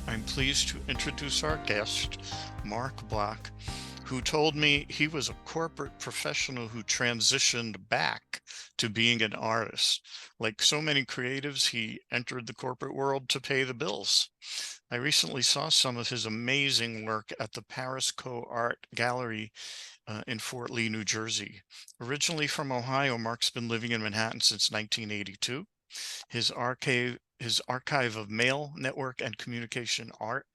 I'm pleased to introduce our guest, Mark Bloch, who told me he was a corporate professional who transitioned back to being an artist. Like so many creatives, he entered the corporate world to pay the bills. I recently saw some of his amazing work at the Paris Koh Art Gallery in Fort Lee, New Jersey. Originally from Ohio, Mark's been living in Manhattan since 1982. His archive of mail, network, and communication art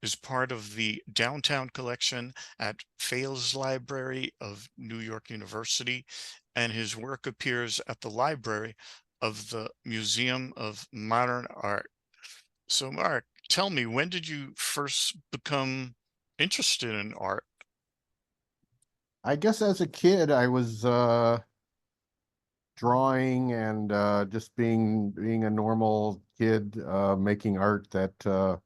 is part of the Downtown Collection at Fales Library of New York University, and his work appears at the library of the Museum of Modern Art. So, Mark, tell me, when did you first become interested in art? I guess as a kid, I was drawing and just being a normal kid, making art that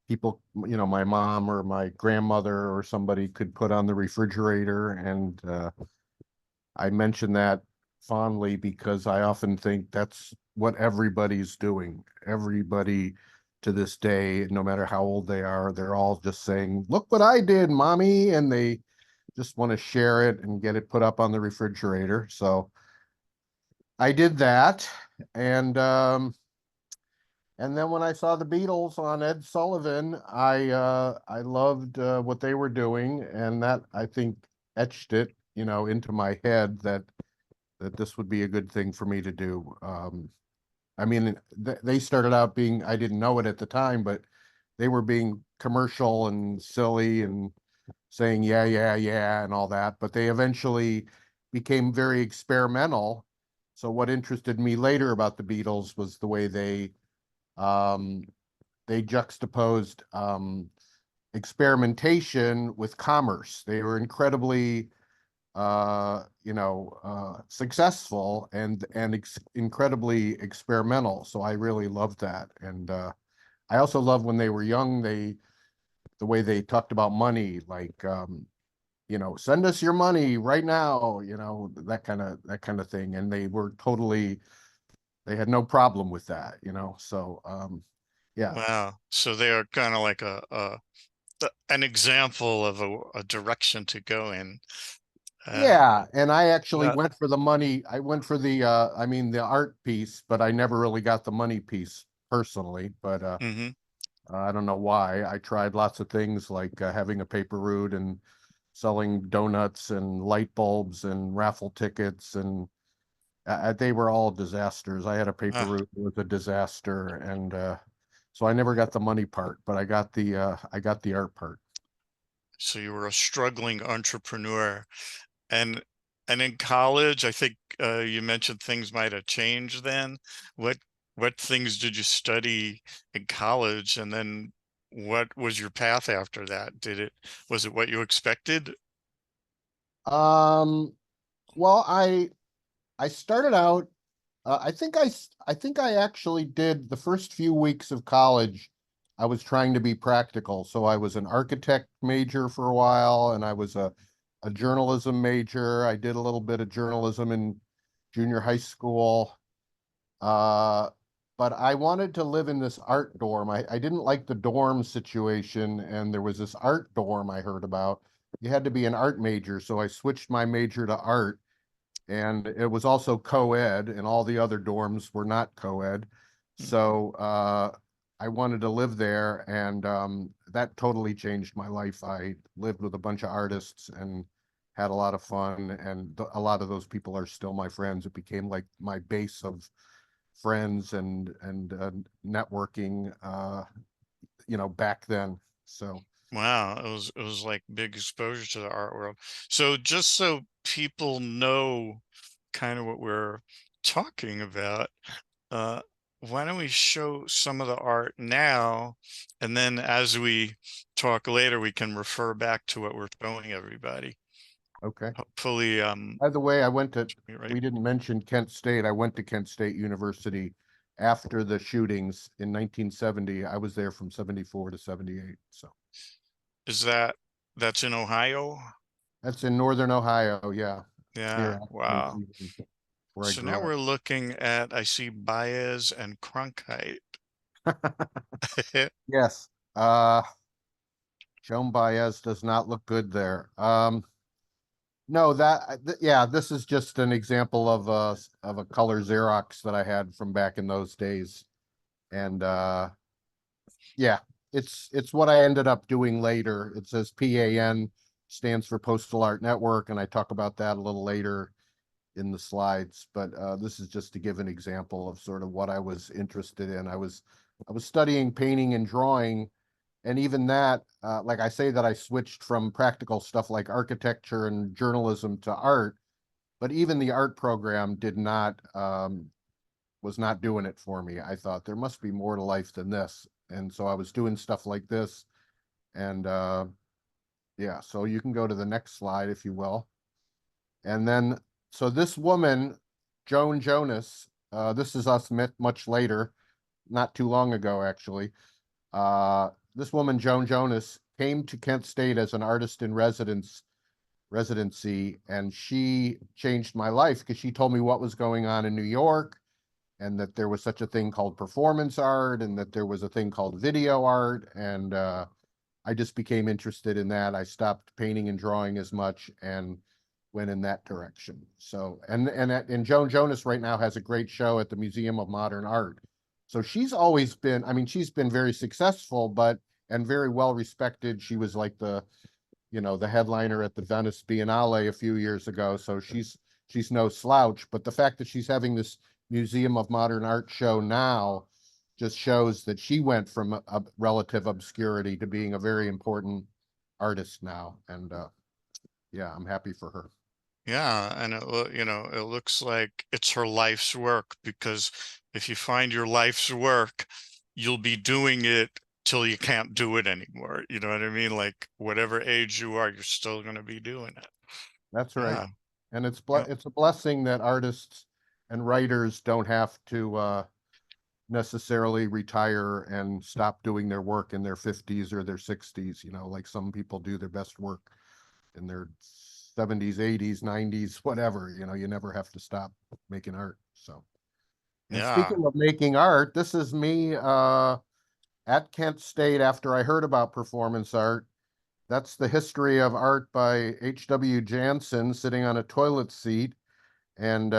people, my mom or my grandmother or somebody could put on the refrigerator. And I mention that fondly because I often think that's what everybody's doing. Everybody to this day, no matter how old they are, they're all just saying, "Look what I did, mommy," and they just want to share it and get it put up on the refrigerator. So I did that, and and then when I saw the Beatles on Ed Sullivan, I loved what they were doing, and that I think etched it, into my head that this would be a good thing for me to do. I mean, they started out being, I didn't know it at the time, but they were being commercial and silly and saying yeah, yeah, yeah, and all that. But they eventually became very experimental. So what interested me later about the Beatles was the way um, they juxtaposed experimentation with commerce. They were incredibly successful and incredibly experimental. So I really loved that. And I also love when they were young, the way they talked about money, like send us your money right now, that kind of thing. And they had no problem with that, So yeah. Wow. So they are kind of like an example of a direction to go in. Uh, Yeah, and I actually that, went for the money. I went for the art piece, but I never really got the money piece personally. But mhm. I don't know why. I tried lots of things like having a paper route and selling donuts and light bulbs and raffle tickets, and they were all disasters. I had a paper Ah, route that was a disaster, and so I never got the money part, but I got the art part. so you were a struggling entrepreneur, and and in college, I think you mentioned things might have changed then. What what things did you study in college, and then what was your path after that? Was it what you expected? Um, well, I started out. I think I actually did the first few weeks of college. I was trying to be practical, so I was an architect major for a while, and I was a journalism major. I did a little bit of journalism in junior high school. Uh, but I wanted to live in this art dorm. I didn't like the dorm situation, and there was this art dorm I heard about. You had to be an art major, so I switched my major to art, and it was also co-ed, and all the other dorms were not co-ed. Mm. So I wanted to live there, and that totally changed my life. I lived with a bunch of artists and had a lot of fun, and a lot of those people are still my friends. It became like my base of friends and networking, back then. So Wow, it was like big exposure to the art world. So just so people know kind of what we're talking about, uh, why don't we show some of the art now, and then as we talk later, we can refer back to what we're showing everybody. okay. Hopefully, By the way, right. we didn't mention Kent State. I went to Kent State University after the shootings in 1970. I was there from 74 to 78. So Is that's in Ohio? that's in Northern Ohio. Yeah. Near Yeah, Ashland, wow. Cleveland, where I So now grew we're looking at, I see Baez and Cronkite. up. Yes. Uh, Joan Baez does not look good there. No, yeah, this is just an example of a color Xerox that I had from back in those days. And yeah, it's what I ended up doing later. It says PAN, stands for Postal Art Network, and I talk about that a little later in the slides. But this is just to give an example of sort of what I was interested in. I was studying painting and drawing, and even that, like I say that I switched from practical stuff like architecture and journalism to art, but even the art program did not was not doing it for me. I thought there must be more to life than this. And so I was doing stuff like this. And yeah, so you can go to the next slide if you will. And then, so this woman, Joan Jonas, this is us met much later, not too long ago, actually. This woman, Joan Jonas, came to Kent State as an artist in residency, and she changed my life because she told me what was going on in New York, and that there was such a thing called performance art, and that there was a thing called video art, and I just became interested in that. I stopped painting and drawing as much and went in that direction. So, and Joan Jonas right now has a great show at the Museum of Modern Art. So she's always been, I mean, she's been very successful, but and very well respected. She was like the headliner at the Venice Biennale a few years ago. So she's no slouch. But the fact that she's having this Museum of Modern Art show now just shows that she went from a relative obscurity to being a very important artist now. And yeah, I'm happy for her. Yeah, and it looks like it's her life's work, because if you find your life's work, you'll be doing it till you can't do it anymore. You know what I mean? Like whatever age you are, you're still going to be doing it. That's right. Yeah. And Yeah. it's a blessing that artists and writers don't have to necessarily retire and stop doing their work in their 50s or their 60s, like some people do their best work in their 70s, 80s, 90s, whatever. You never have to stop making art. So, and Yeah. speaking of making art, this is me at Kent State after I heard about performance art. That's the history of art by H.W. Jansen sitting on a toilet seat. And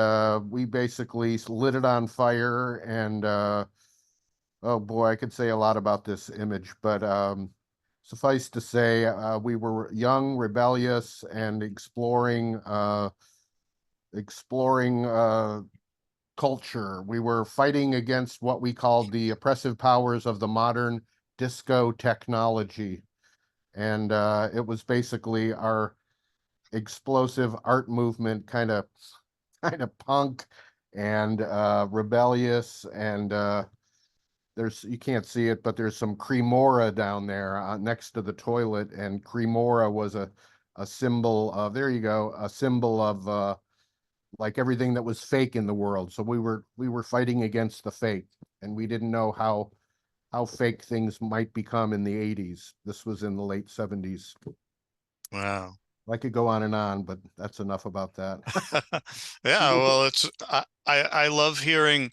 we basically lit it on fire. And oh boy, I could say a lot about this image, but suffice to say, we were young, rebellious, and exploring culture. We were fighting against what we called the oppressive powers of the modern disco technology. And it was basically our explosive art movement, kind of punk and rebellious. And you can't see it, but there's some cremora down there next to the toilet, and cremora was a symbol of, there you go, a symbol of like everything that was fake in the world. So we were fighting against the fake, and we didn't know how fake things might become in the 80s. This was in the late 70s. Wow. I could go on and on, but that's enough about that. Yeah, well, I love hearing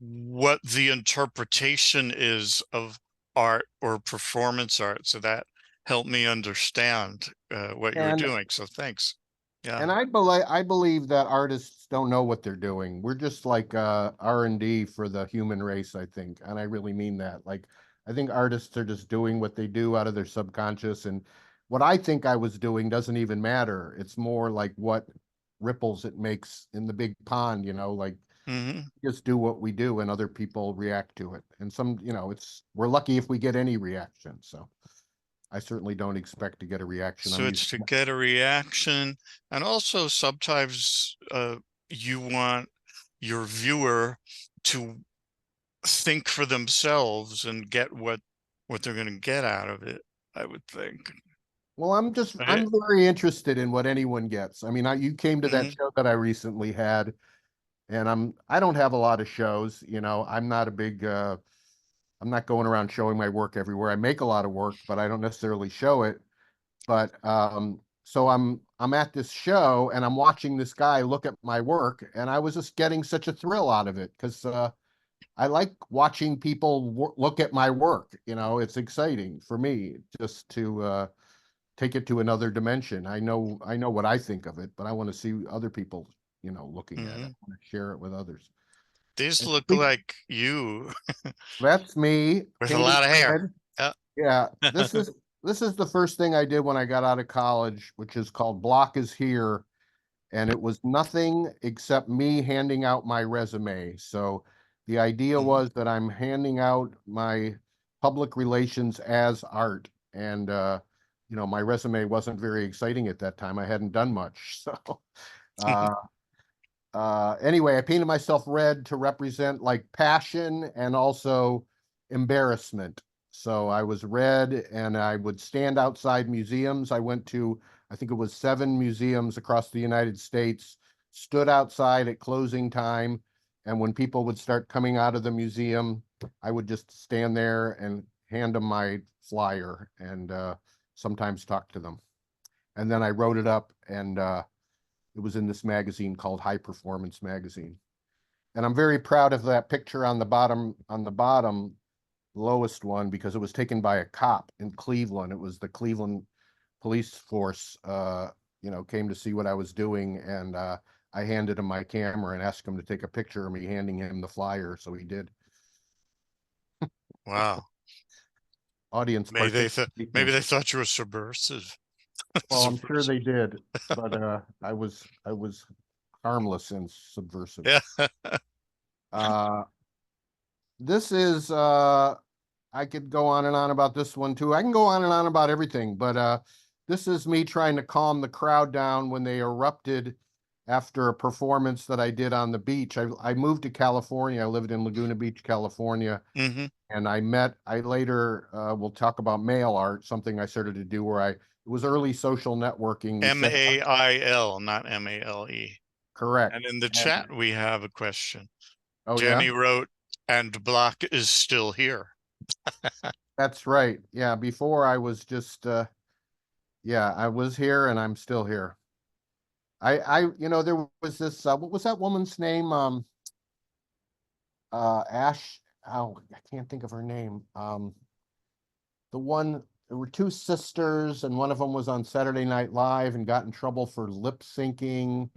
what the interpretation is of art or performance art. So that helped me understand what you were And doing. So thanks. Yeah. and I believe that artists don't know what they're doing. We're just like R&D for the human race, I think. And I really mean that. Like, I think artists are just doing what they do out of their subconscious, and what I think I was doing doesn't even matter. It's more like what ripples it makes in the big pond, like Hmm. just do what we do and other people react to it. And we're lucky if we get any reaction. So I certainly don't expect to get a reaction on So these. it's to get a reaction. And also sometimes you want your viewer to think for themselves and get what they're going to get out of it, I would think. Well, Right? I'm very interested in what anyone gets. I mean, you came to that Hmm. show that I recently had, and I don't have a lot of shows, I'm not going around showing my work everywhere. I make a lot of work, but I don't necessarily show it. But so I'm at this show and I'm watching this guy look at my work, and I was just getting such a thrill out of it because I like watching people look at my work. You know, it's exciting for me just to take it to another dimension. I know what I think of it, but I want to see other people, you know, looking at it. Hmm. I want to share it with others. These And look like you that's me, with a painted lot of hair. red. Yeah. Yeah, this is the first thing I did when I got out of college, which is called Block is Here, and it was nothing except me handing out my resume. So the idea Mhm. was that I'm handing out my public relations as art, and you know, my resume wasn't very exciting at that time. I hadn't done much, so uh, anyway, I painted myself red to represent like passion and also embarrassment. So I was red and I would stand outside museums. I went to, I think it was 7 museums across the United States, stood outside at closing time. And when people would start coming out of the museum, I would just stand there and hand them my flyer and sometimes talk to them. And then I wrote it up and it was in this magazine called High Performance Magazine. And I'm very proud of that picture on the bottom lowest one, because it was taken by a cop in Cleveland. It was the Cleveland police force, you know, came to see what I was doing. And I handed him my camera and asked him to take a picture of me handing him the flyer. So he did. Wow. Audience Maybe participation. they thought you were subversive. Well, I'm sure Subversive. they did, but I was harmless and subversive. Yeah. Uh, this is I could go on and on about this one too. I can go on and on about everything, but this is me trying to calm the crowd down when they erupted after a performance that I did on the beach. I moved to California. I lived in Laguna Beach, California, Hmm. and I later will talk about mail art, something I started to do where it was early social networking. We set up, Mail, not Male. And correct. in the And, chat, we have a question. oh yeah, Jenny wrote, and Bloch is still here. that's right. Yeah, before I was just, yeah, I was here and I'm still here. You know, there was this, what was that woman's name? Ash, oh, I can't think of her name. The one, there were 2 sisters, and one of them was on Saturday Night Live and got in trouble for lip syncing.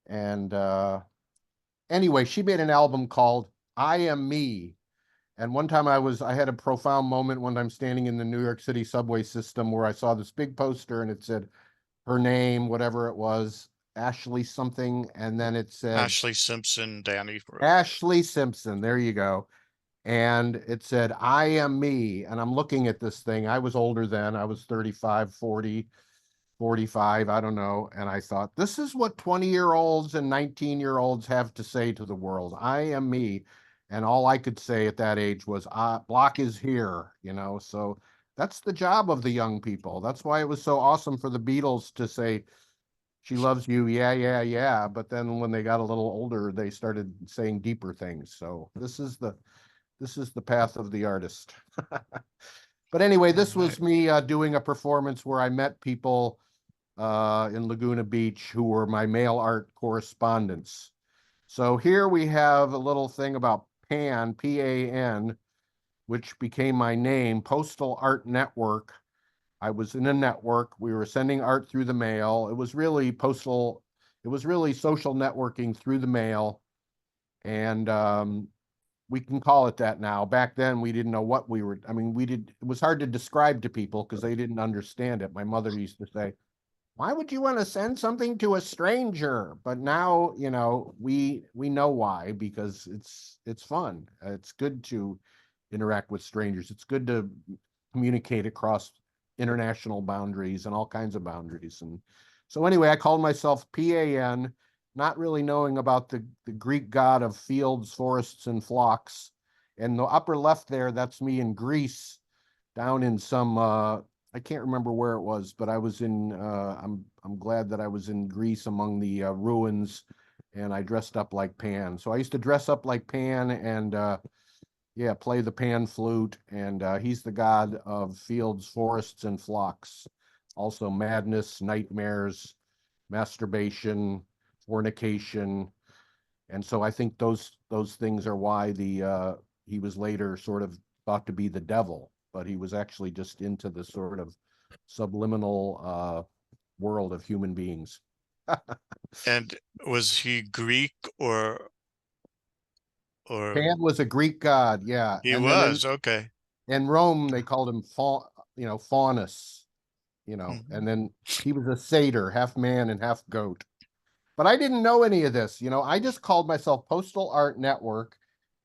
And anyway, she made an album called I Am Me. And one time I had a profound moment when I'm standing in the New York City subway system where I saw this big poster and it said her name, whatever it was, Ashley something, and then it said Ashley Simpson, Danny wrote. Ashley Simpson. There you go. And it said, I am me. And I'm looking at this thing. I was older then. I was 35, 40, 45. I don't know. And I thought, this is what 20-year-olds and 19-year-olds have to say to the world. I am me. And all I could say at that age was, Block is here, you know. So that's the job of the young people. That's why it was so awesome for the Beatles to say, she loves you, yeah, yeah, yeah. But then when they got a little older, they started saying deeper things. So this is the path of the artist. But anyway, All this right. was me doing a performance where I met people in Laguna Beach who were my mail art correspondents. So here we have a little thing about PAN, PAN, which became my name, Postal Art Network. I was in a network. We were sending art through the mail. It was really social networking through the mail. And we can call it that now. Back then, we didn't know what we were. I mean, it was hard to describe to people because they didn't understand it. My mother used to say, why would you want to send something to a stranger? But now, you know, we know why, because it's fun. It's good to interact with strangers. It's good to communicate across international boundaries and all kinds of boundaries. And so anyway, I called myself PAN, not really knowing about the Greek god of fields, forests, and flocks. And the upper left there, that's me in Greece, down in some I can't remember where it was, but I was in I'm glad that I was in Greece among the ruins, and I dressed up like Pan. So I used to dress up like Pan and yeah, play the pan flute, and he's the god of fields, forests, and flocks. Also madness, nightmares, masturbation, fornication, And so I think those things are why he was later sort of thought to be the devil, but he was actually just into the sort of subliminal world of human beings. And was he Greek or Pan was a Greek god, yeah. he And then was? Okay. in Rome they called him Faunus, Mhm. and then he was a satyr, half man and half goat. But I didn't know any of this. I just called myself Postal Art Network,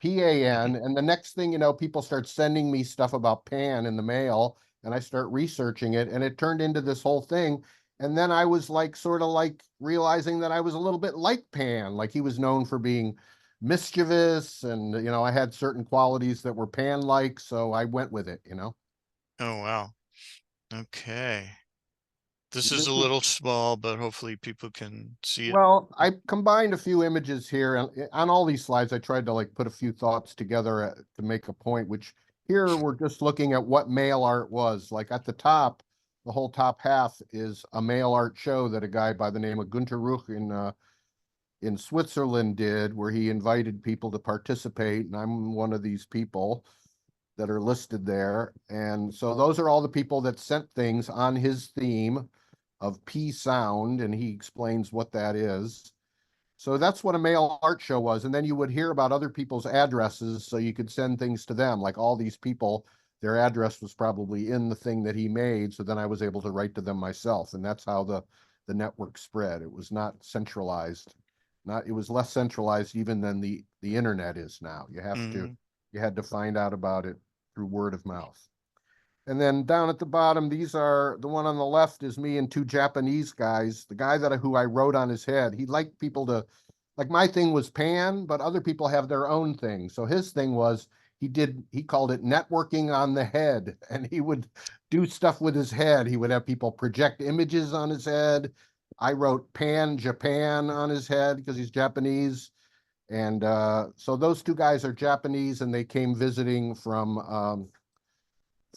PAN, and the next thing you know, people start sending me stuff about Pan in the mail, and I start researching it, and it turned into this whole thing. And then I was like, sort of like realizing that I was a little bit like Pan, like he was known for being mischievous, and I had certain qualities that were Pan-like, so I went with it. Oh, wow. Okay. This is This a was little small, but hopefully people can see it. Well, I combined a few images here, and on all these slides, I tried to like put a few thoughts together to make a point, which here we're just looking at what mail art was. Like at the top, the whole top half is a mail art show that a guy by the name of Gunter Ruch in Switzerland did, where he invited people to participate, and I'm one of these people that are listed there. And so those are all the people that sent things on his theme of P sound, and he explains what that is. So that's what a mail art show was. And then you would hear about other people's addresses so you could send things to them. Like all these people, their address was probably in the thing that he made. So then I was able to write to them myself. And that's how the network spread. It was not centralized. Not It was less centralized even than the internet is now. Mhm. You had to find out about it through word of mouth. And then down at the bottom, these are the one on the left is me and two Japanese guys. The guy who I wrote on his head, he liked people to like my thing was pan, but other people have their own thing. So his thing was he called it networking on the head, and he would do stuff with his head. He would have people project images on his head. I wrote Pan Japan on his head because he's Japanese. And so those two guys are Japanese, and they came visiting from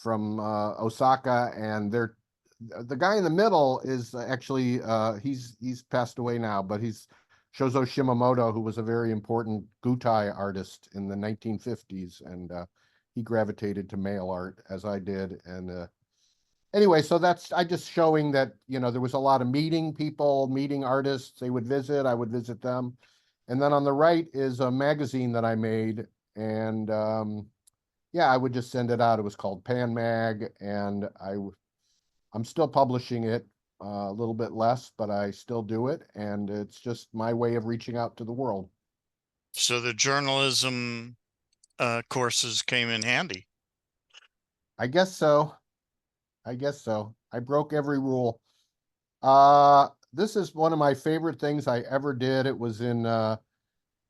Osaka, and the guy in the middle is actually he's passed away now, but he's Shozo Shimamoto, who was a very important Gutai artist in the 1950s, and he gravitated to mail art as I did. And anyway, so that's I just showing that there was a lot of meeting people, meeting artists. They would visit, I would visit them, and then on the right is a magazine that I made, and yeah, I would just send it out. It was called Pan Mag, and I'm still publishing it a little bit less, but I still do it, and it's just my way of reaching out to the world. So the journalism courses came in handy. I guess so. I guess so. I broke every rule. This is one of my favorite things I ever did. It was in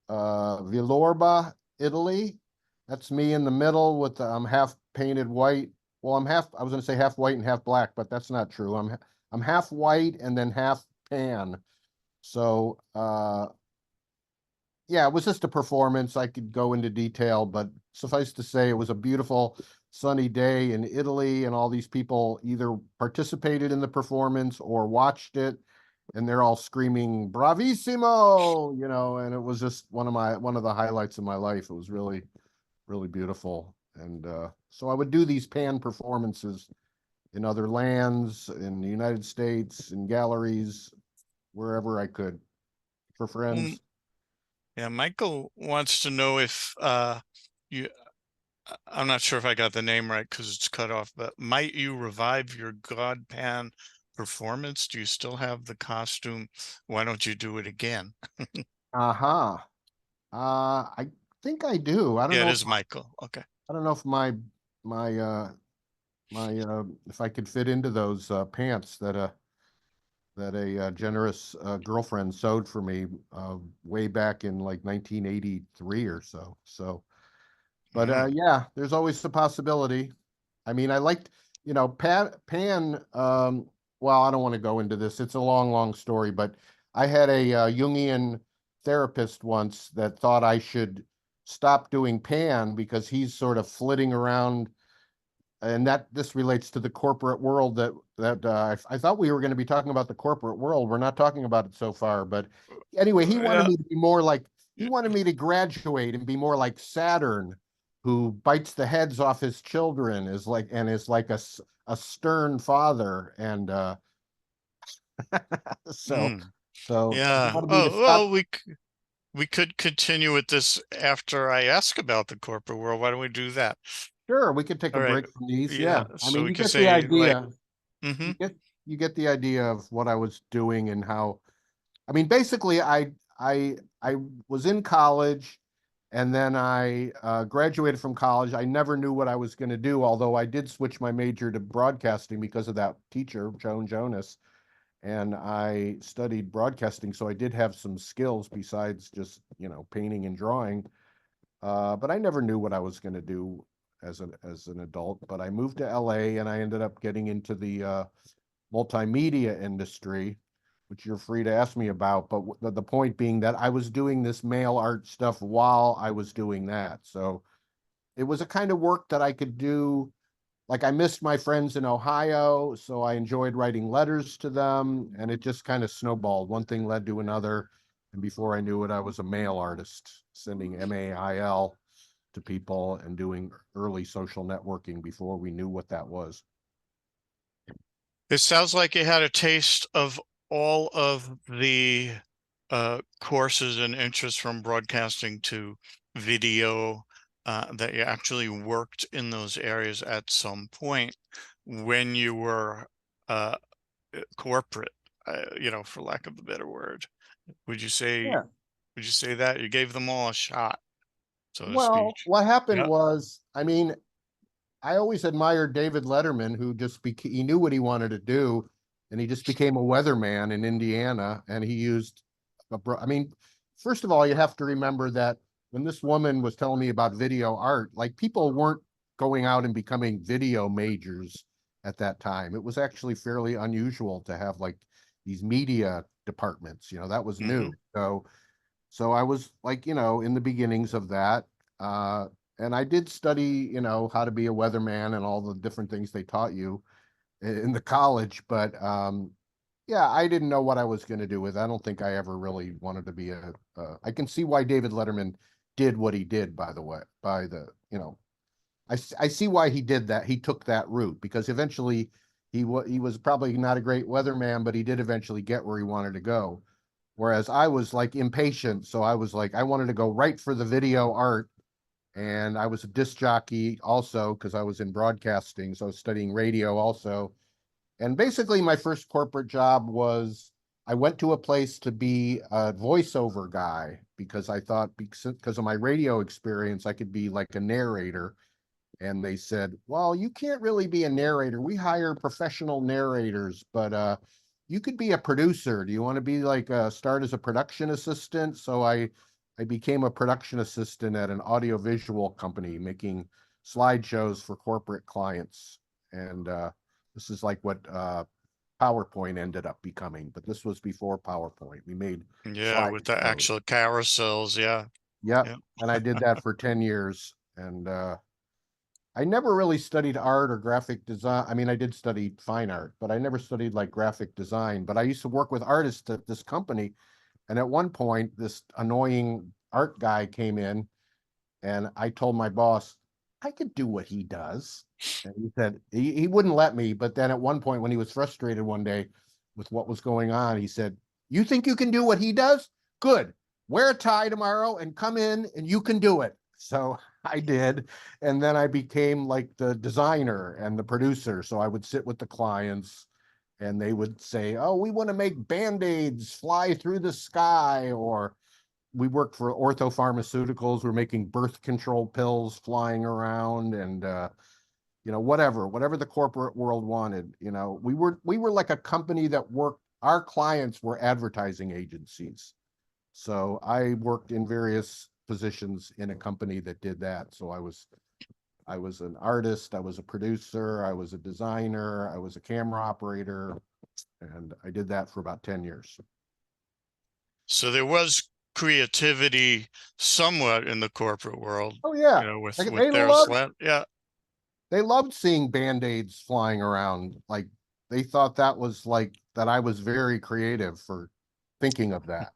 Villorba, Italy. That's me in the middle with I'm half painted white. Well, I was going to say half white and half black, but that's not true. I'm half white and then half tan. So, yeah, it was just a performance. I could go into detail, but suffice to say, it was a beautiful sunny day in Italy, and all these people either participated in the performance or watched it, and they're all screaming "Bravissimo!" And it was just one of the highlights of my life. It was really, really beautiful, and so I would do these pan performances in other lands, in the United States, in galleries, wherever I could, for Well, friends. yeah, Michael wants to know if you I'm not sure if I got the name right because it's cut off, but might you revive your Godpan performance? Do you still have the costume? Why don't you do it again? Aha. I think I do. Yeah, it is Michael. Okay. I don't know if my if I could fit into those pants that a generous girlfriend sewed for me way back in like 1983 or so. So, but Mm, yeah, there's always the possibility. I mean, I liked, Pan. Well, I don't want to go into this. It's a long, long story, but I had a Jungian therapist once that thought I should stop doing Pan because he's sort of flitting around, and that this relates to the corporate world I thought we were going to be talking about the corporate world. We're not talking about it so far, but anyway, he wanted yeah. me to be more like he wanted me to graduate and be more like Saturn, who bites the heads off his children, is like a stern father. And so Mm, so he yeah. wanted me to Oh, stop. well, we could continue with this after I ask about the corporate world. Why don't we do that? Sure, we could take All a right. break from these. Yeah. Yeah. I So mean, we you could get the say like, idea. mm-hmm. You get the idea of what I was doing and how. I mean, basically, I was in college, and then I graduated from college. I never knew what I was going to do, although I did switch my major to broadcasting because of that teacher, Joan Jonas, and I studied broadcasting, so I did have some skills besides just painting and drawing. But I never knew what I was going to do as an adult. But I moved to LA, and I ended up getting into the multimedia industry, which you're free to ask me about. But the point being that I was doing this mail art stuff while I was doing that. So it was a kind of work that I could do. Like I missed my friends in Ohio, so I enjoyed writing letters to them, and it just kind of snowballed. One thing led to another, and before I knew it, I was a mail artist, sending mail to people and doing early social networking before we knew what that was. It sounds like you had a taste of all of the courses and interests from broadcasting to video, that you actually worked in those areas at some point when you were corporate, for lack of a better word. Would you say, Yeah. would you say that you gave them all a shot, so to speak? Well, what happened Yeah. was, I mean, I always admired David Letterman, who just he knew what he wanted to do, and he just became a weatherman in Indiana. And he used, I mean, first of all, you have to remember that when this woman was telling me about video art, like people weren't going out and becoming video majors at that time. It was actually fairly unusual to have like these media departments. That was Mm-hmm. new. So I was like, in the beginnings of that. Uh, and I did study, how to be a weatherman and all the different things they taught you in the college. But yeah, I didn't know what I was going to do with it. I don't think I ever really wanted to be I can see why David Letterman did what he did, by the way, I see why he did that. He took that route because eventually he was probably not a great weatherman, but he did eventually get where he wanted to go. Whereas I was like impatient. So I was like, I wanted to go right for the video art. And I was a disc jockey also because I was in broadcasting. So I was studying radio also. And basically, my first corporate job was I went to a place to be a voiceover guy because I thought because of my radio experience, I could be like a narrator. And they said, well, you can't really be a narrator. We hire professional narrators, but you could be a producer. Do you want to be like start as a production assistant? So I became a production assistant at an audiovisual company making slideshows for corporate clients. And this is like what PowerPoint ended up becoming, but this was before PowerPoint. We made Yeah, with the slideshows. actual carousels. Yeah. Yep. Yeah. And I did that for 10 years. And I never really studied art or graphic design. I mean, I did study fine art, but I never studied like graphic design. But I used to work with artists at this company. And at one point, this annoying art guy came in, and I told my boss, I could do what he does. And he said, he wouldn't let me. But then at one point, when he was frustrated one day with what was going on, he said, you think you can do what he does? Good. Wear a tie tomorrow and come in and you can do it. So I did. And then I became like the designer and the producer. So I would sit with the clients and they would say, oh, we want to make band-aids fly through the sky, or we worked for Ortho Pharmaceuticals. We're making birth control pills flying around, and whatever the corporate world wanted. We were like a company that worked. Our clients were advertising agencies, so I worked in various positions in a company that did that. So I was an artist, I was a producer, I was a designer, I was a camera operator, and I did that for about 10 years. So there was creativity somewhat in the corporate world, Oh yeah, with their slant. Yeah. they loved seeing band-aids flying around. Like they thought that was like that I was very creative for thinking of that.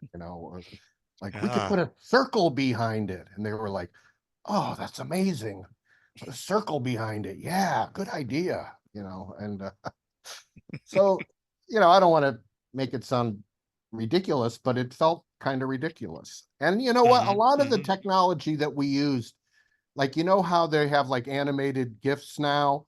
Like we could Yeah. put a circle behind it. And they were like, oh, that's amazing. Put a circle behind it. Yeah, good idea. And so, I don't want to make it sound ridiculous, but it felt kind of ridiculous. And you know what? A Hmm. lot of the Hmm. technology that we used, like, how they have like animated GIFs now,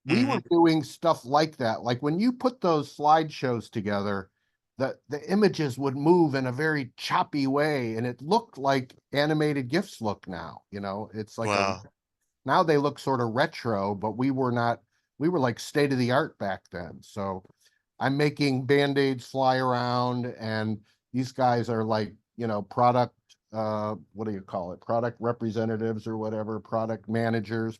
we Hmm. were doing stuff like that. Like when you put those slideshows together, the images would move in a very choppy way, and it looked like animated GIFs look now. It's like Wow. now they look sort of retro, but we were not, we were like state of the art back then. So I'm making band-aids fly around, and these guys are like, product, what do you call it? Product representatives or whatever, product managers.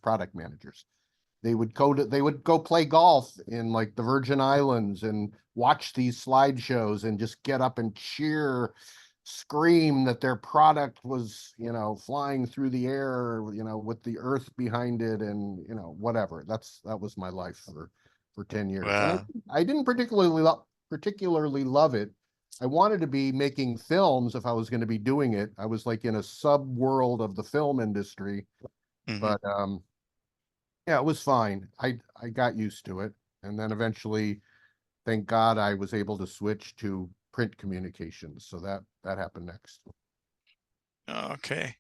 They would go play golf in like the Virgin Islands and watch these slideshows and just get up and cheer, scream that their product was, flying through the air, with the earth behind it, and whatever. That was my life for 10 years. And Wow. I didn't particularly love it. I wanted to be making films if I was going to be doing it. I was like in a sub world of the film industry, Hmm. but yeah, it was fine. I got used to it, and then eventually, thank God, I was able to switch to print communications. So that happened next. Okay.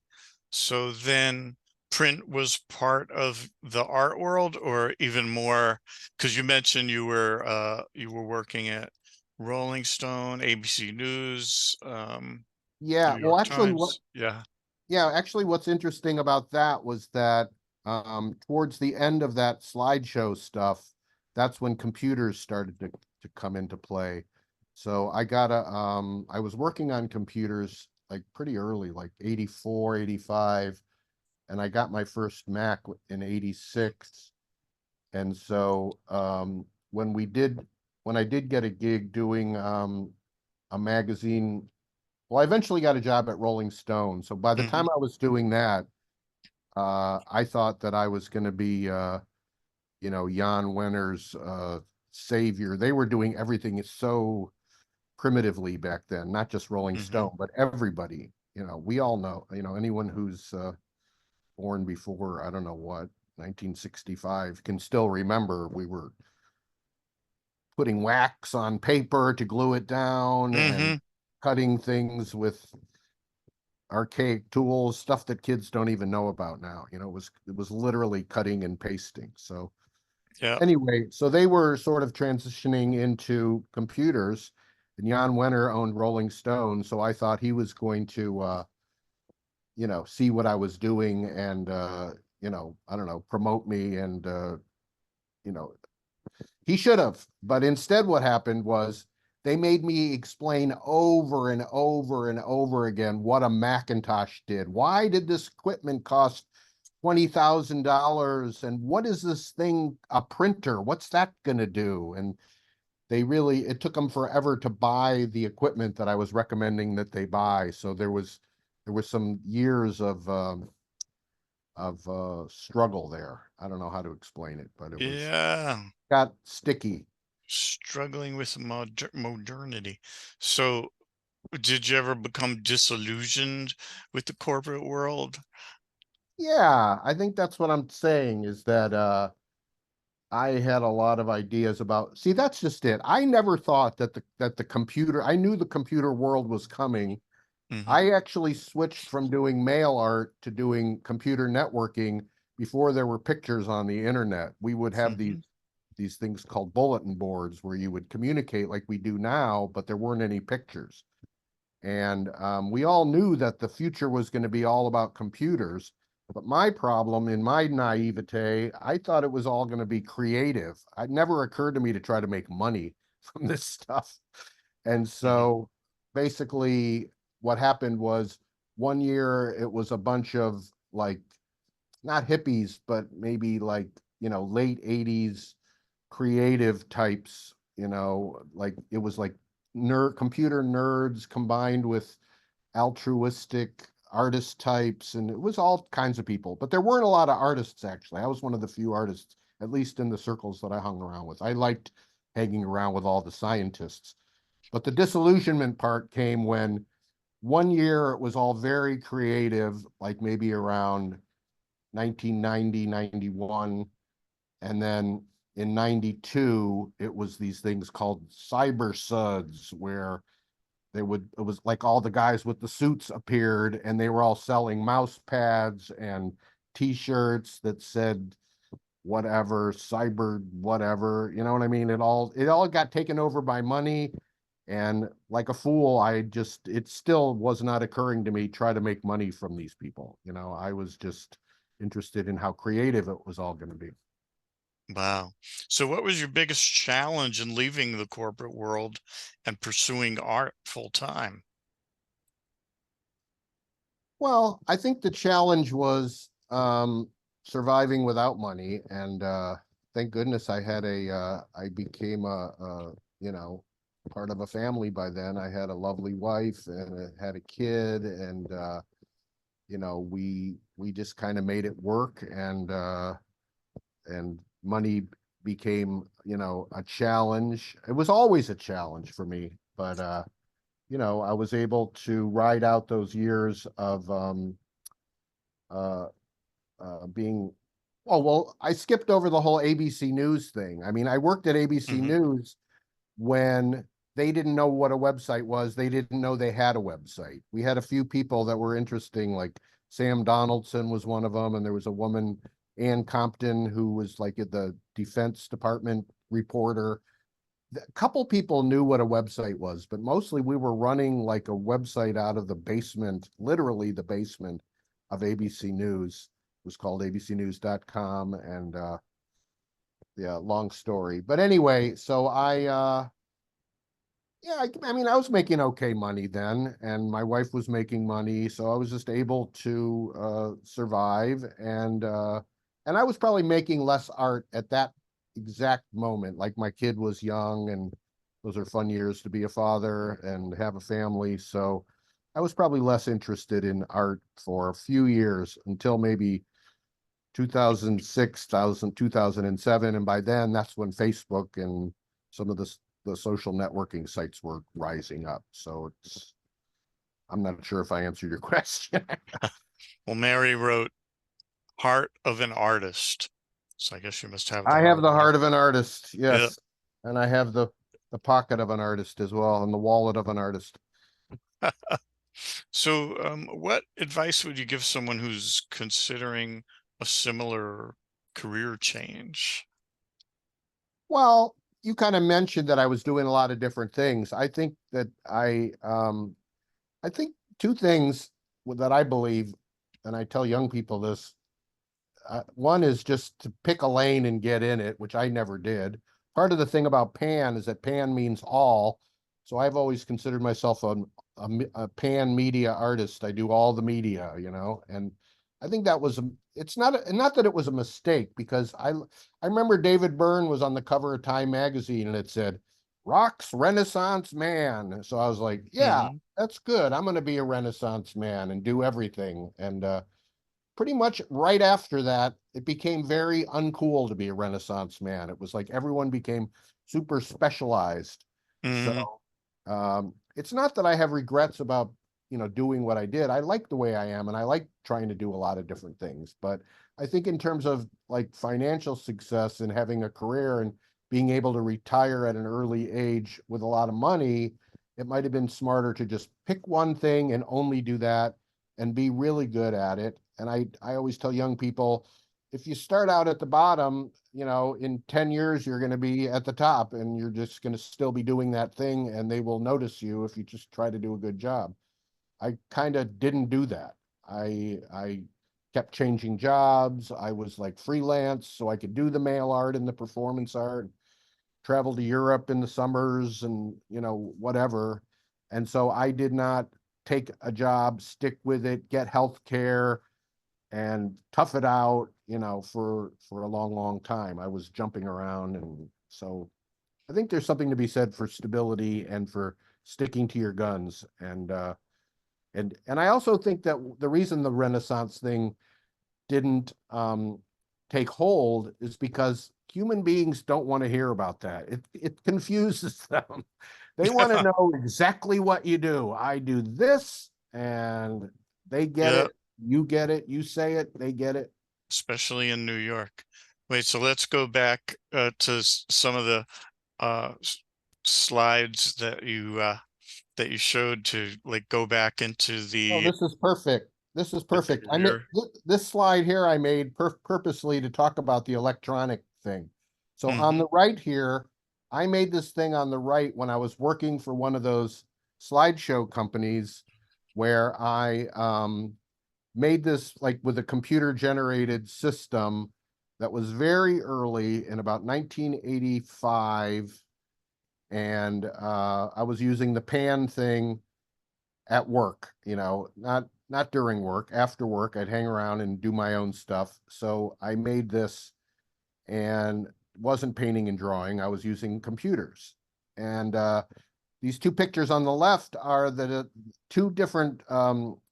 So then print was part of the art world, or even more, because you mentioned you were working at Rolling Stone, ABC News, New Yeah, well, York Times. Yeah. actually, what's interesting about that was that towards the end of that slideshow stuff, that's when computers started to come into play. So I was working on computers like pretty early, like 84, 85, and I got my first Mac in 86. And so when I did get a gig doing a magazine, well, I eventually got a job at Rolling Stone. So by the Hmm. time I was doing that, I thought that I was going to be, Jan Wenner's savior. They were doing everything so primitively back then, not just Rolling Hmm. Stone, but everybody. We all know, anyone who's born before, I don't know what, 1965 can still remember we were putting wax on paper to glue it down and Hmm. cutting things with archaic tools, stuff that kids don't even know about now. It was literally cutting and pasting. So Yeah. anyway, so they were sort of transitioning into computers, and Jan Wenner owned Rolling Stone, so I thought he was going to see what I was doing and I don't know, promote me and you know, he should have. But instead, what happened was they made me explain over and over and over again what a Macintosh did. Why did this equipment cost $20,000? And what is this thing, a printer? What's that going to do? And it took them forever to buy the equipment that I was recommending that they buy. So there was some years of struggle there. I don't know how to explain it, but it was Yeah. got sticky. Struggling with modernity. So did you ever become disillusioned with the corporate world? Yeah, I think that's what I'm saying is that I had a lot of ideas about. See, that's just it. I never thought that the computer. I knew the computer world was coming. Hmm. I actually switched from doing mail art to doing computer networking before there were pictures on the internet. We would have these Hmm. these things called bulletin boards where you would communicate like we do now, but there weren't any pictures. And we all knew that the future was going to be all about computers. But my problem in my naivete, I thought it was all going to be creative. It never occurred to me to try to make money from this stuff. And Hmm. so basically, what happened was one year it was a bunch of like, not hippies, but maybe like, late 80s creative types, like it was like computer nerds combined with altruistic artist types, and it was all kinds of people. But there weren't a lot of artists actually. I was one of the few artists, at least in the circles that I hung around with. I liked hanging around with all the scientists. But the disillusionment part came when one year it was all very creative, like maybe around 1990, 91. And then in 92, it was these things called cyber suds, where it was like all the guys with the suits appeared and they were all selling mouse pads and t-shirts that said whatever, cyber, whatever, you know what I mean? It all got taken over by money. And like a fool, it still was not occurring to me, try to make money from these people. I was just interested in how creative it was all going to be. Wow. So what was your biggest challenge in leaving the corporate world and pursuing art full time? Well, I think the challenge was surviving without money, and thank goodness I became part of a family by then. I had a lovely wife and had a kid, and we just kind of made it work, and money became a challenge. It was always a challenge for me, but I was able to ride out those years of uh, being. Oh, well, I skipped over the whole ABC News thing. I mean, I worked at ABC Hmm. News when they didn't know what a website was. They didn't know they had a website. We had a few people that were interesting, like Sam Donaldson was one of them, and there was a woman, Ann Compton, who was like at the Defense Department reporter. A couple people knew what a website was, but mostly we were running like a website out of the basement, literally the basement of ABC News. It was called abcnews.com. And yeah, long story. But anyway, so yeah, I mean, I was making okay money then, and my wife was making money, so I was just able to survive. And I was probably making less art at that exact moment. Like my kid was young, and those are fun years to be a father and have a family. So I was probably less interested in art for a few years until maybe 2006, 2007. And by then, that's when Facebook and some of the social networking sites were rising up. So I'm not sure if I answered your question. Well, Mary wrote Heart of an Artist. So I guess you must have the I have heart the of an heart of an artist, artist. yes. And I have the pocket of an artist as well, and the wallet of an artist. Yeah. So, what advice would you give someone who's considering a similar career change? Well, you kind of mentioned that I was doing a lot of different things. I think that I think two things that I believe, and I tell young people this. One is just to pick a lane and get in it, which I never did. Part of the thing about pan is that pan means all. So I've always considered myself a pan media artist. I do all the media, and I think that was it's not that it was a mistake, because I remember David Byrne was on the cover of Time magazine and it said Rock's Renaissance Man. So I was like, yeah, Hmm. that's good. I'm going to be a Renaissance man and do everything. And pretty much right after that, it became very uncool to be a Renaissance man. It was like everyone became super specialized. So Hmm. it's not that I have regrets about doing what I did. I like the way I am, and I like trying to do a lot of different things. But I think in terms of like financial success and having a career and being able to retire at an early age with a lot of money, it might have been smarter to just pick one thing and only do that and be really good at it. And I always tell young people, if you start out at the bottom, in 10 years, you're going to be at the top and you're just going to still be doing that thing, and they will notice you if you just try to do a good job. I kind of didn't do that. I kept changing jobs. I was like freelance so I could do the mail art and the performance art, travel to Europe in the summers and, whatever. And so I did not take a job, stick with it, get health care, and tough it out, for a long, long time. I was jumping around. And so I think there's something to be said for stability and for sticking to your guns. And I also think that the reason the Renaissance thing didn't take hold is because human beings don't want to hear about that. It confuses them. They want to know exactly what you do. I do this, and they get Yeah, it. You get it. You say it. They get it. especially in New York. Wait, so let's go back to some of the slides that you showed to like go back into Oh, the this is perfect. This is the perfect. I made career. this slide here. I made purposely to talk about the electronic thing. So on Hmm. the right here, I made this thing on the right when I was working for one of those slideshow companies where I made this like with a computer generated system that was very early in about 1985. And I was using the pan thing at work, not during work, after work. I'd hang around and do my own stuff. So I made this and wasn't painting and drawing. I was using computers. And these two pictures on the left are the two different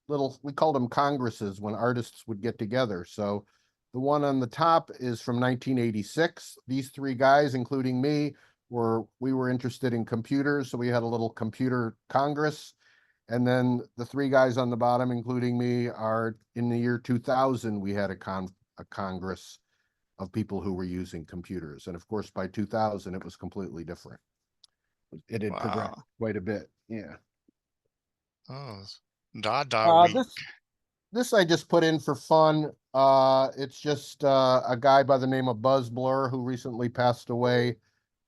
little, we called them congresses when artists would get together. So the one on the top is from 1986. These three guys, including me, we were interested in computers. So we had a little computer congress. And then the three guys on the bottom, including me, are in the year 2000, we had a congress of people who were using computers. And of course, by 2000, it was completely different. It had progressed Wow. quite a bit. Yeah. Oh, Dada Uh, week. this this I just put in for fun. It's just a guy by the name of Buzz Blur who recently passed away.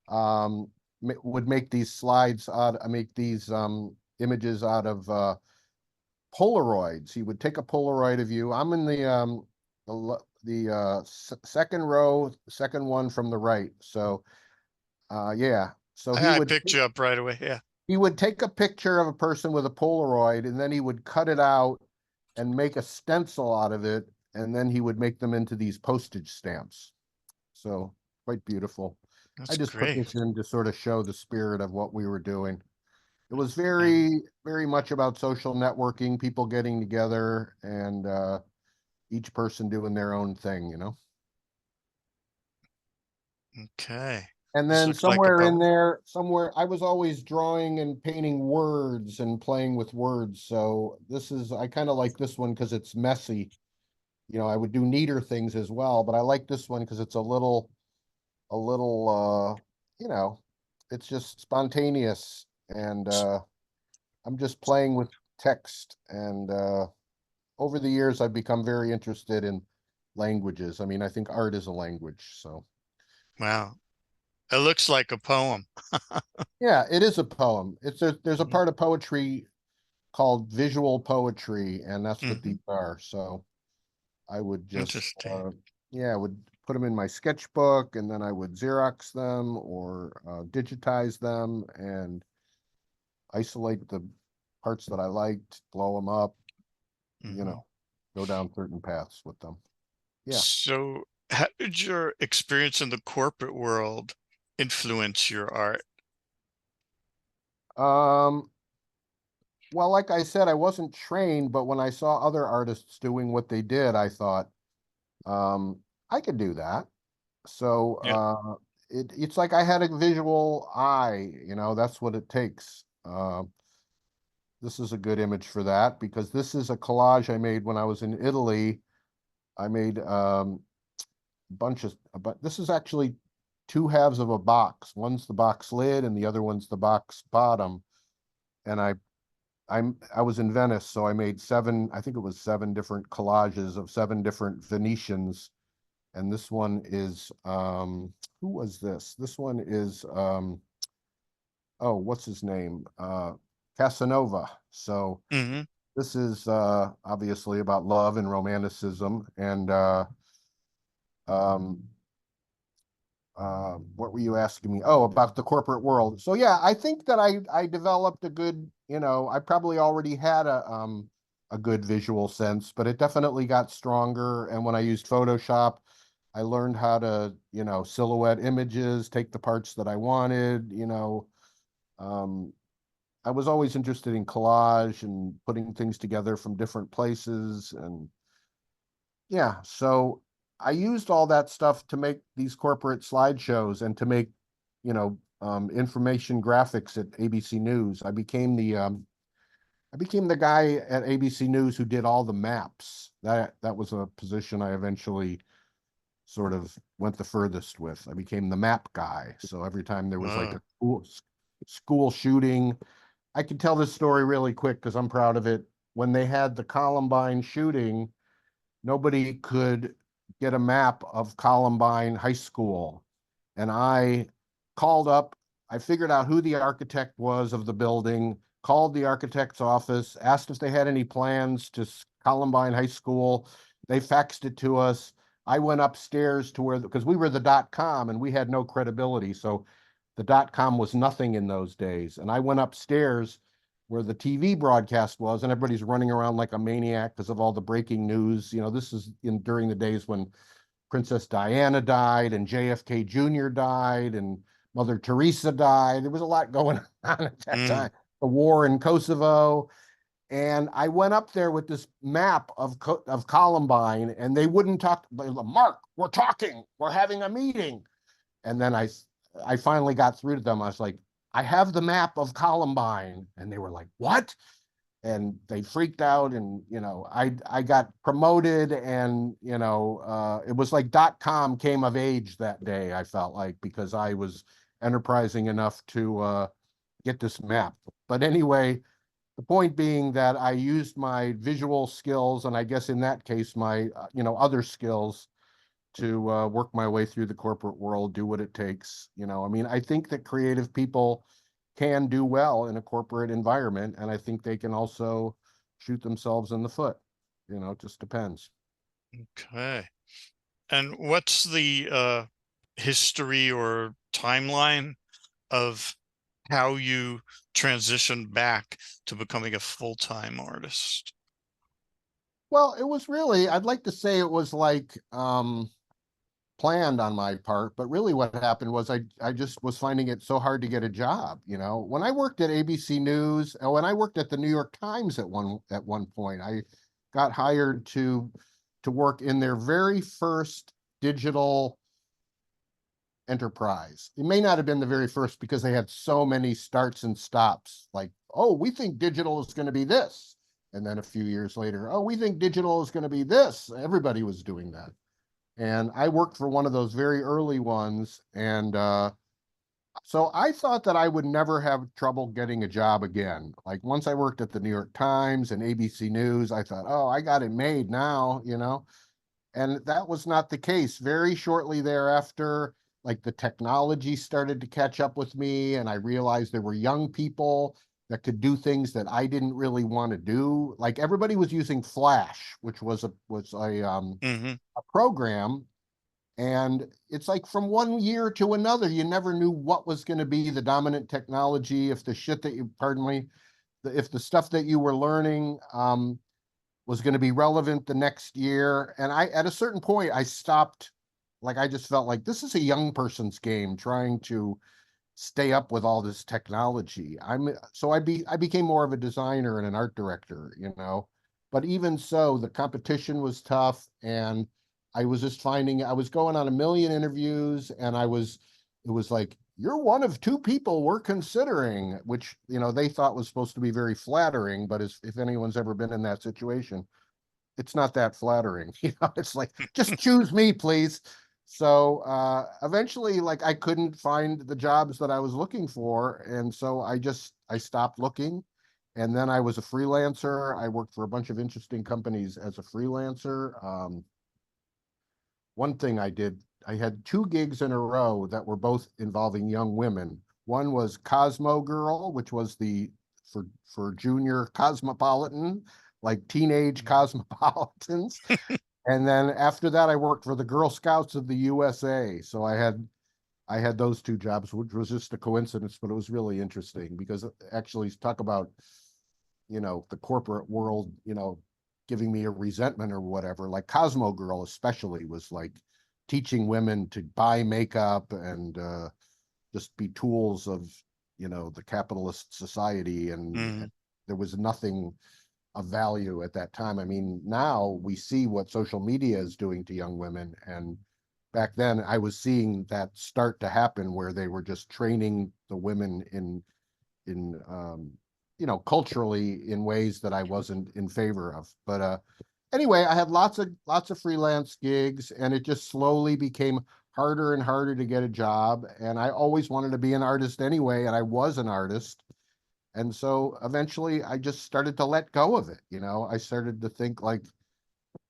Um, would make these slides out. I make these images out of Polaroids. He would take a Polaroid of you. I'm in the second row, second one from the right. So yeah. So I picked you up right away. Yeah. he would take a picture of a person with a Polaroid, and then he would cut it out and make a stencil out of it, and then he would make them into these postage stamps. So quite beautiful. I That's just put great. this in to sort of show the spirit of what we were doing. It was Um, very, very much about social networking, people getting together, and each person doing their own thing. okay. And This then looks like a somewhere in poem. there, somewhere, I was always drawing and painting words and playing with words. So I kind of like this one because it's messy. I would do neater things as well, but I like this one because it's a little, it's just spontaneous. And I'm just playing with text. And over the years, I've become very interested in languages. I mean, I think art is a language. So Wow. It looks like a poem. yeah, it is a poem. There's a part of poetry called visual poetry, and that's what Hmm. these are. So I would just, Interesting. yeah, I would put them in my sketchbook, and then I would Xerox them or digitize them and isolate the parts that I liked, blow them up, you Hmm. know, go down certain paths with them. Yeah. So, how did your experience in the corporate world influence your art? Um, well, like I said, I wasn't trained, but when I saw other artists doing what they did, I thought, um, I could do that. So Yeah. it's like I had a visual eye, that's what it takes. This is a good image for that because this is a collage I made when I was in Italy. I made but this is actually two halves of a box. One's the box lid and the other one's the box bottom. And I was in Venice, so I made I think it was seven different collages of seven different Venetians. And this one is who was this? This one is oh, what's his name? Casanova. So Hmm. this is obviously about love and romanticism. And um, what were you asking me? Oh, about the corporate world. So yeah, I think that I developed a good, I probably already had a good visual sense, but it definitely got stronger. And when I used Photoshop, I learned how to, silhouette images, take the parts that I wanted. Um, I was always interested in collage and putting things together from different places. And yeah, so I used all that stuff to make these corporate slideshows and to make, information graphics at ABC News. I became the guy at ABC News who did all the maps. That was a position I eventually sort of went the furthest with. I became the map guy. So every time there was like Wow. a school shooting, I can tell this story really quick because I'm proud of it. When they had the Columbine shooting, nobody could get a map of Columbine High School. And I called up, I figured out who the architect was of the building, called the architect's office, asked if they had any plans to Columbine High School. They faxed it to us. I went upstairs to where, because we were the .com and we had no credibility. So the .com was nothing in those days. And I went upstairs where the TV broadcast was, and everybody's running around like a maniac because of all the breaking news. You know, this is during the days when Princess Diana died and JFK Jr. died and Mother Teresa died. There was a lot going on at that Mm. time. The war in Kosovo. And I went up there with this map of Columbine, and they wouldn't talk. Mark, we're talking. We're having a meeting. And then I finally got through to them. I was like, I have the map of Columbine. And they were like, what? And they freaked out. And, I got promoted, and, it was like .com came of age that day, I felt like, because I was enterprising enough to get this map. But anyway, the point being that I used my visual skills, and I guess in that case, my, other skills to work my way through the corporate world, do what it takes. I mean, I think that creative people can do well in a corporate environment, and I think they can also shoot themselves in the foot. It just depends. Okay. And what's the history or timeline of how you transitioned back to becoming a full-time artist? Well, it was really, I'd like to say it was like planned on my part, but really what happened was I just was finding it so hard to get a job. When I worked at ABC News, and when I worked at the New York Times at one point, I got hired to work in their very first digital enterprise. It may not have been the very first because they had so many starts and stops, like, oh, we think digital is going to be this. And then a few years later, oh, we think digital is going to be this. Everybody was doing that. And I worked for one of those very early ones. And so I thought that I would never have trouble getting a job again. Like once I worked at the New York Times and ABC News, I thought, oh, I got it made now. And that was not the case. Very shortly thereafter, like the technology started to catch up with me, and I realized there were young people that could do things that I didn't really want to do. Like everybody was using Flash, which Hmm. a program, and it's like from one year to another, you never knew what was going to be the dominant technology. If the shit that you, pardon me, if the stuff that you were learning was going to be relevant the next year. And at a certain point, I stopped. Like, I just felt like this is a young person's game trying to stay up with all this technology. I became more of a designer and an art director. But even so, the competition was tough, and I was just finding I was going on a million interviews, and it was like, you're one of two people we're considering, which, they thought was supposed to be very flattering, but if anyone's ever been in that situation, it's not that flattering. It's like, just choose me, please. So eventually, like, I couldn't find the jobs that I was looking for. And so I stopped looking. And then I was a freelancer. I worked for a bunch of interesting companies as a freelancer. One thing I did, I had two gigs in a row that were both involving young women. One was Cosmo Girl, which was the for junior cosmopolitan, like teenage cosmopolitans. And then after that, I worked for the Girl Scouts of the USA. So I had those two jobs, which was just a coincidence, but it was really interesting because actually talk about, the corporate world, giving me a resentment or whatever. Like Cosmo Girl especially was like teaching women to buy makeup and just be tools of, the capitalist society. And Hmm. there was nothing of value at that time. I mean, now we see what social media is doing to young women, and back then I was seeing that start to happen where they were just training the women in culturally in ways that I wasn't in favor of. But anyway, I had lots of freelance gigs, and it just slowly became harder and harder to get a job. And I always wanted to be an artist anyway, and I was an artist. And so eventually I just started to let go of it. I started to think like,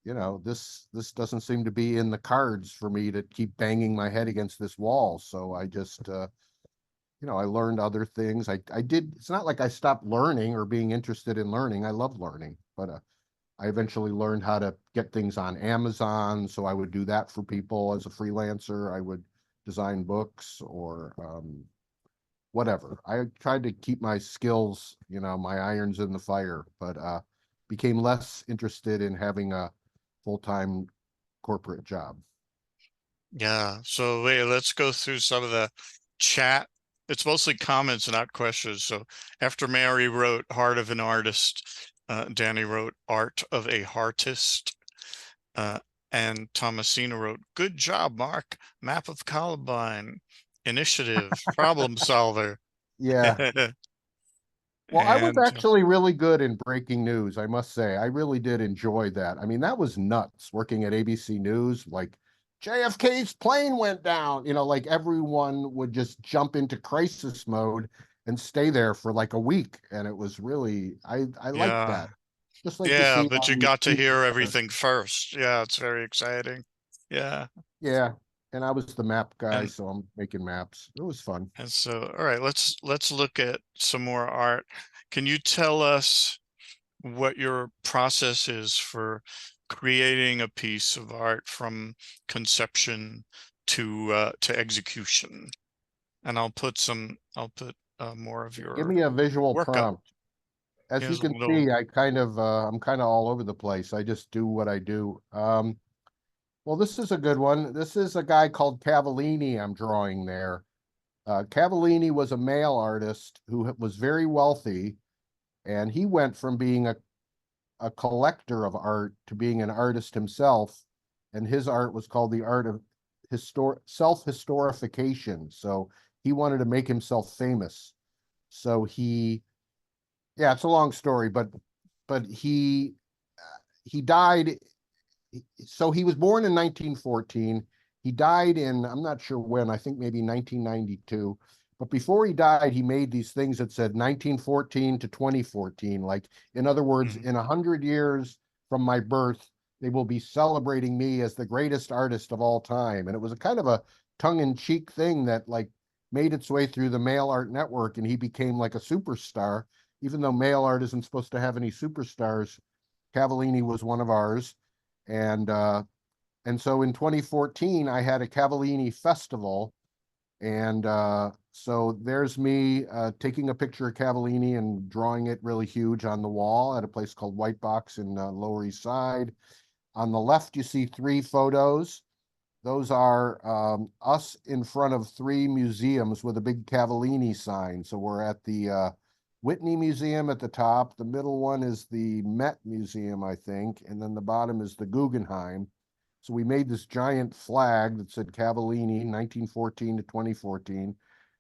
this doesn't seem to be in the cards for me to keep banging my head against this wall. So I just I learned other things. I did, it's not like I stopped learning or being interested in learning. I love learning, but I eventually learned how to get things on Amazon. So I would do that for people as a freelancer. I would design books or whatever. I tried to keep my skills, my irons in the fire, but became less interested in having a full-time corporate job. Yeah. So wait, let's go through some of the chat. It's mostly comments, not questions. So after Mary wrote Heart of an Artist, Danny wrote Art of a Heartist. Uh, and Thomasina wrote, good job, Mark. Map of Columbine, initiative, problem solver. Yeah. Well, I was And actually really good in breaking news, I must say. I really did enjoy that. I mean, that was nuts working at ABC News. Like JFK's plane went down, like everyone would just jump into crisis mode and stay there for like a week. And it was really, I liked yeah, that. Just like you yeah, see but you on got to TV. hear everything first. Yeah, it's very exciting. Yeah. Yeah. And I was the map guy, And so I'm making maps. It was fun. and so all right, let's look at some more art. Can you tell us what your process is for creating a piece of art from conception to execution? And I'll put more of Give your me a visual work up. prompt. As you Here's a can little, see, I'm kind of all over the place. I just do what I do. Well, this is a good one. This is a guy called Cavallini I'm drawing there. Cavallini was a male artist who was very wealthy, and he went from being a collector of art to being an artist himself. And his art was called the art of self-historification. So he wanted to make himself famous. So yeah, it's a long story, but he died. So he was born in 1914. He died in, I'm not sure when, I think maybe 1992. But before he died, he made these things that said 1914 to 2014. Like, in other words, mhm. in 100 years from my birth, they will be celebrating me as the greatest artist of all time. And it was a kind of a tongue-in-cheek thing that like made its way through the Mail Art Network, and he became like a superstar. Even though mail art isn't supposed to have any superstars, Cavallini was one of ours. And and so in 2014, I had a Cavallini festival, and so there's me taking a picture of Cavallini and drawing it really huge on the wall at a place called White Box in Lower East Side. On the left, you see three photos. Those are us in front of three museums with a big Cavallini sign. So we're at the Whitney Museum at the top. The middle one is the Met Museum, I think, and then the bottom is the Guggenheim. So we made this giant flag that said Cavallini 1914 to 2014,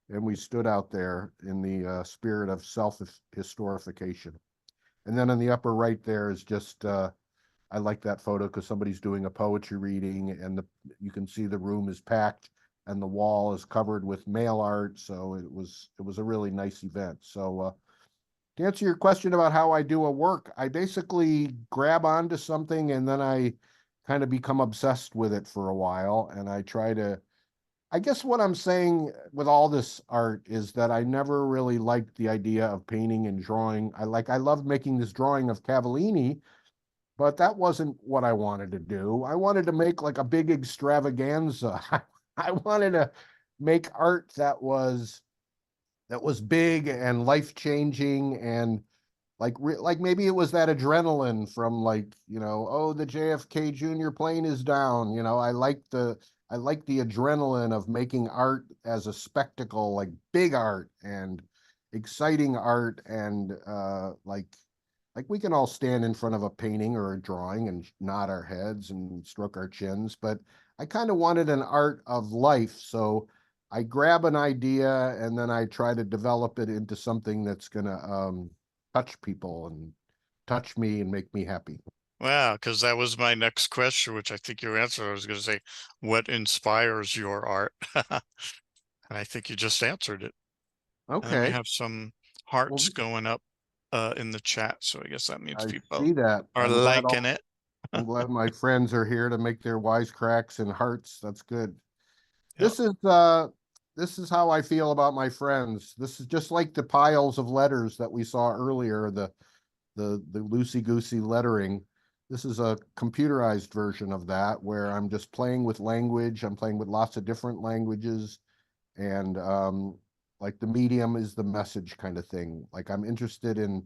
and we stood out there in the spirit of self-historification. And then on the upper right there is just I like that photo because somebody's doing a poetry reading, and you can see the room is packed and the wall is covered with mail art. So it was a really nice event. So to answer your question about how I do a work, I basically grab onto something and then I kind of become obsessed with it for a while, and I try to. I guess what I'm saying with all this art is that I never really liked the idea of painting and drawing. I loved making this drawing of Cavallini, but that wasn't what I wanted to do. I wanted to make like a big extravaganza. I wanted to make art that was big and life changing, and like maybe it was that adrenaline from like, oh, the JFK Jr. plane is down. I like the adrenaline of making art as a spectacle, like big art and exciting art, and like we can all stand in front of a painting or a drawing and nod our heads and stroke our chins, but I kind of wanted an art of life. So I grab an idea and then I try to develop it into something that's going to touch people and touch me and make me happy. Wow, because that was my next question, which I think you answered. I was going to say, what inspires your art? And I think you just answered it. And then we Okay. have some Well, hearts going up in the chat. So I guess that means I people see that. are liking it. I'm glad my friends are here to make their wisecracks and hearts. That's good. Yep. This is this is how I feel about my friends. This is just like the piles of letters that we saw earlier, the loosey-goosey lettering. This is a computerized version of that where I'm just playing with language. I'm playing with lots of different languages, and like the medium is the message kind of thing. Like I'm interested in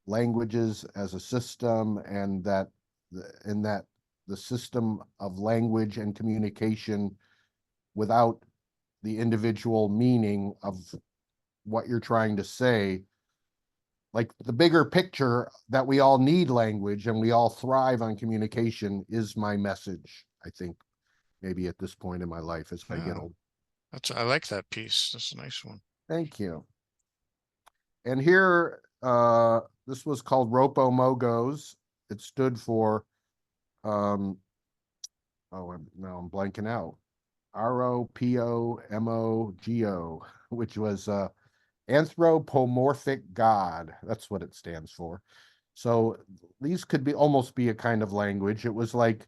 languages as a system, and that in that the system of language and communication without the individual meaning of what you're trying to say, like the bigger picture that we all need language and we all thrive on communication is my message, I think, maybe at this point in my life as I get Yeah, old. I like that piece. That's a nice one. Thank you. And here, this was called Ropo Mogos. It stood for, um, now I'm blanking out. ROPOMOGO, which was anthropomorphic God. That's what it stands for. So these could be almost be a kind of language. It was like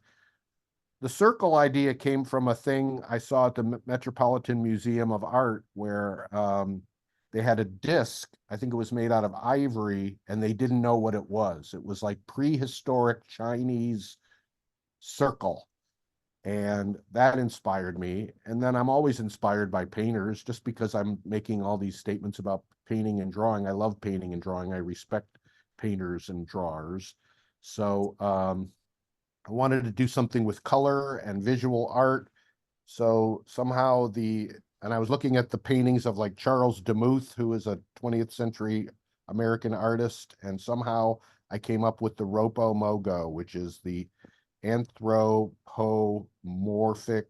the circle idea came from a thing I saw at the Metropolitan Museum of Art where they had a disc. I think it was made out of ivory, and they didn't know what it was. It was like prehistoric Chinese circle. And that inspired me. And then I'm always inspired by painters just because I'm making all these statements about painting and drawing. I love painting and drawing. I respect painters and drawers. So I wanted to do something with color and visual art. So somehow and I was looking at the paintings of like Charles Demuth, who is a 20th century American artist. And somehow I came up with the Ropo Mogo, which is the anthropomorphic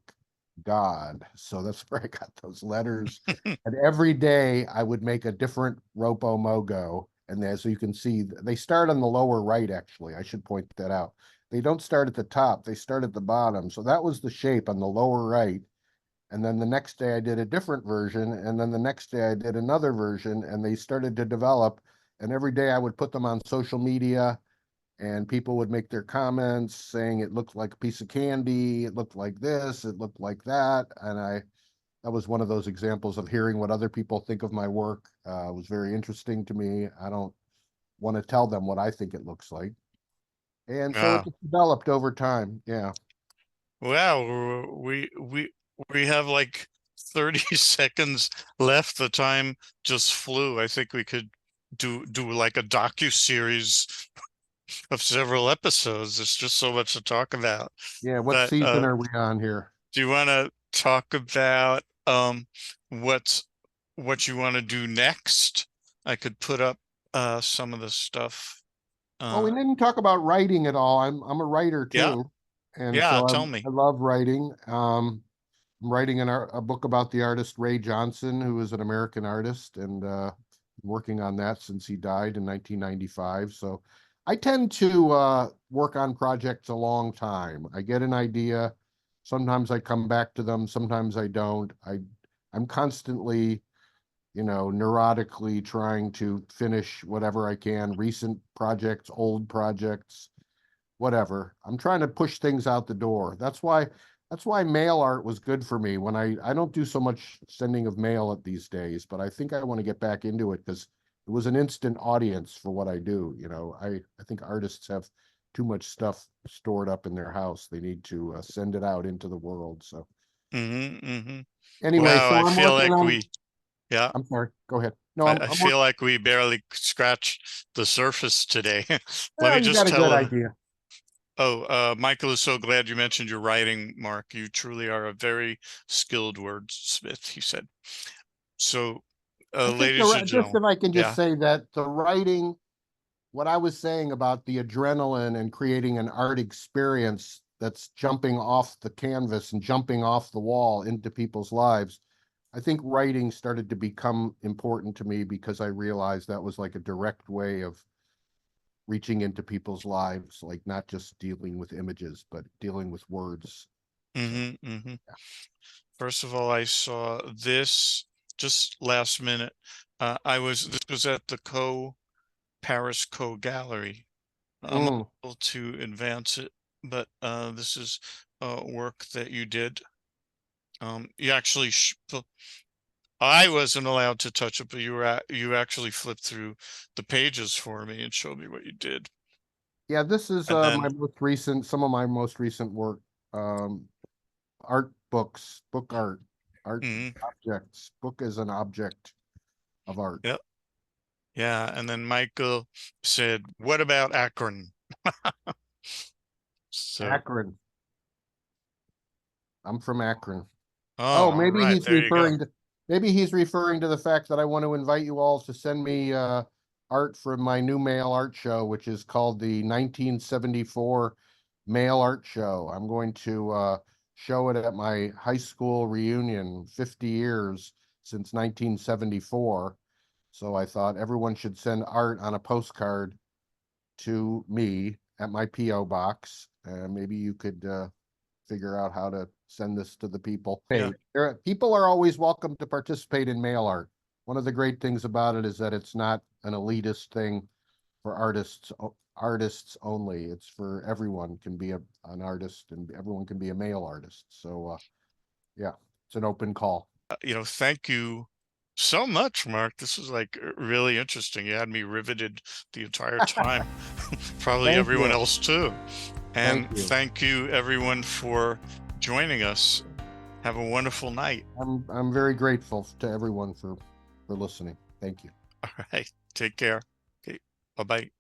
God. So that's where I got those letters. And every day I would make a different Ropo Mogo. And as you can see, they start on the lower right, actually. I should point that out. They don't start at the top, they start at the bottom. So that was the shape on the lower right. And then the next day I did a different version. And then the next day I did another version, and they started to develop. And every day I would put them on social media, and people would make their comments saying it looked like a piece of candy, it looked like this, it looked like that. And that was one of those examples of hearing what other people think of my work. Was very interesting to me. I don't want to tell them what I think it looks like. And so it Yeah. just developed over time. Yeah. Wow, we have like 30 seconds left. The time just flew. I think we could do like a docu-series of several episodes. There's just so much to talk about. Yeah. What But season are we on here? do you want to talk about what's what you want to do next? I could put up some of the stuff. Well, we Uh didn't talk about writing at all. I'm a writer yeah, too. And yeah, so tell me. I love writing. I'm writing a book about the artist Ray Johnson, who is an American artist, and working on that since he died in 1995. So I tend to work on projects a long time. I get an idea. Sometimes I come back to them. Sometimes I don't. I'm constantly, neurotically trying to finish whatever I can, recent projects, old projects, whatever. I'm trying to push things out the door. That's why mail art was good for me. When I don't do so much sending of mail at these days, but I think I want to get back into it because it was an instant audience for what I do. I think artists have too much stuff stored up in their house. They need to send it out into the world. So Hmm. anyway, Wow, so I I'm feel working like on. we, yeah, I'm sorry. Go ahead. No, I I'm feel working. like we barely scratched the surface today. Let Well, me you just got a good tell idea. Michael is so glad you mentioned your writing, Mark. You truly are a very skilled wordsmith, he said. So, I think ladies and just gentlemen, if I can just yeah, say that the writing, what I was saying about the adrenaline and creating an art experience, that's jumping off the canvas and jumping off the wall into people's lives. I think writing started to become important to me because I realized that was like a direct way of reaching into people's lives, like not just dealing with images, but dealing with words. Mm-hmm. First of all, I saw this just last minute. This was at the Paris Koh Gallery. I'm Mm. able to advance it, but this is work that you did. You actually, I wasn't allowed to touch it, but you actually flipped through the pages for me and showed me what you did. Yeah, this is And then, some of my most recent work. Um, art books, book art mhm, objects. Book is an object of art. yep, yeah. And then Michael said, "What about Akron?" So, Akron. I'm from Akron. oh, Oh, all right, there you go. maybe he's referring to the fact that I want to invite you all to send me art for my new mail art show, which is called the 1974 Mail Art Show. I'm going to show it at my high school reunion, 50 years since 1974. So I thought everyone should send art on a postcard to me at my P.O. box. Maybe you could figure out how to send this to the people. Yeah, Hey, people are always welcome to participate in mail art. One of the great things about it is that it's not an elitist thing for artists only. It's for everyone can be an artist and everyone can be a mail artist. So yeah, it's an open call. thank you so much, Mark. This was like really interesting. You had me riveted the entire time. Probably Thank everyone you. else too. Thank And you. thank you everyone for joining us. Have a wonderful night. I'm very grateful to everyone for listening. Thank you. All right. Take care. Okay. Bye-bye.